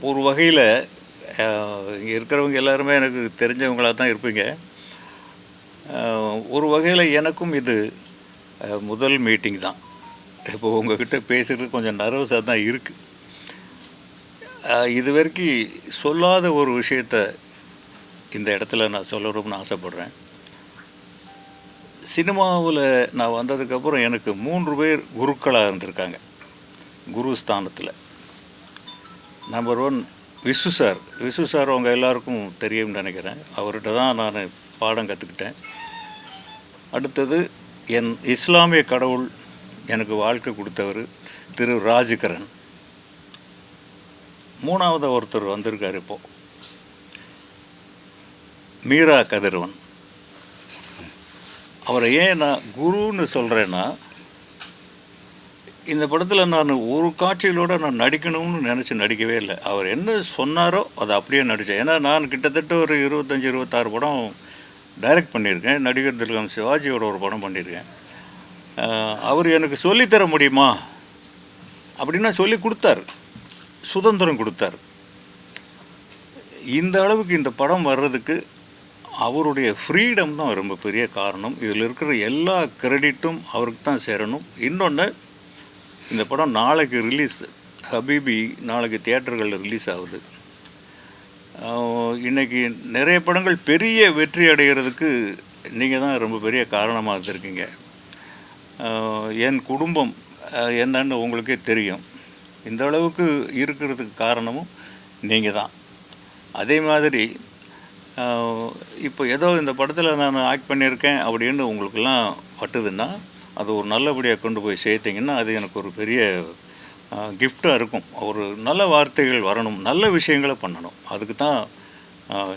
ஒரு வகையில் இங்கே இருக்கிறவங்க எல்லாருமே எனக்கு தெரிஞ்சவங்களாக தான் இருப்பீங்க. ஒரு வகையில் எனக்கும் இது முதல் மீட்டிங் தான். இப்போது உங்கள்கிட்ட பேசுகிறது கொஞ்சம் நர்வஸாக தான் இருக்குது. இது வரைக்கும் சொல்லாத ஒரு விஷயத்த இந்த இடத்துல நான் சொல்லணும்னு ஆசைப்பட்றேன். சினிமாவில் நான் வந்ததுக்கப்புறம் எனக்கு 3 பேர் குருக்களாக இருந்திருக்காங்க, குரு ஸ்தானத்தில். நம்பர் 1 விசு சார் அவங்க எல்லாருக்கும் தெரியும்னு நினைக்கிறேன். அவர்கிட்ட தான் நான் பாடம் கற்றுக்கிட்டேன். அடுத்தது என் இஸ்லாமிய கடவுள் எனக்கு வாழ்க்கை கொடுத்தவர் திரு ராஜ்கரன். 3வது ஒருத்தர் வந்திருக்கார் இப்போது, மீரா கதிரவன். அவரை ஏன் நான் குருன்னு சொல்கிறேன்னா, இந்த படத்தில் நான் ஒரு காட்சிகளோடு நான் நடிக்கணும்னு நினச்சி நடிக்கவே இல்லை. அவர் என்ன சொன்னாரோ அதை அப்படியே நடித்தேன். ஏன்னா நான் கிட்டத்தட்ட ஒரு 25-26 படம் டைரக்ட் பண்ணியிருக்கேன். நடிகர் திலகம் சிவாஜியோட ஒரு படம் பண்ணியிருக்கேன். அவர் எனக்கு சொல்லித்தர முடியுமா அப்படின்னா சொல்லி கொடுத்தார், சுதந்திரம் கொடுத்தார். இந்த அளவுக்கு இந்த படம் வர்றதுக்கு அவருடைய ஃப்ரீடம் தான் ரொம்ப பெரிய காரணம். இதில் இருக்கிற எல்லா கிரெடிட்டும் அவருக்கு தான் சேரணும். இன்னொன்று, இந்த படம் நாளைக்கு ரிலீஸ், ஹபீபி நாளைக்கு தியேட்டர்களில் ரிலீஸ் ஆகுது. இன்றைக்கி நிறைய படங்கள் பெரிய வெற்றி அடைகிறதுக்கு நீங்கள் தான் ரொம்ப பெரிய காரணமாக இருந்திருக்கீங்க. என் குடும்பம் என்னன்னு உங்களுக்கே தெரியும். இந்த அளவுக்கு இருக்கிறதுக்கு காரணமும் நீங்கள் தான். அதே மாதிரி இப்போ ஏதோ இந்த படத்தில் நான் ஆக்ட் பண்ணியிருக்கேன் அப்படின்னு உங்களுக்கெல்லாம் பட்டுதுன்னா, அது ஒரு நல்லபடியாக கொண்டு போய் சேர்த்திங்கன்னா அது எனக்கு ஒரு பெரிய கிஃப்டாக இருக்கும். ஒரு நல்ல வார்த்தைகள் வரணும், நல்ல விஷயங்களை பண்ணணும். அதுக்கு தான்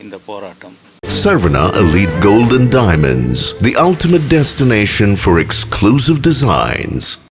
இந்த போராட்டம். Sarvana Elite Gold and Diamonds, the ultimate destination for exclusive designs.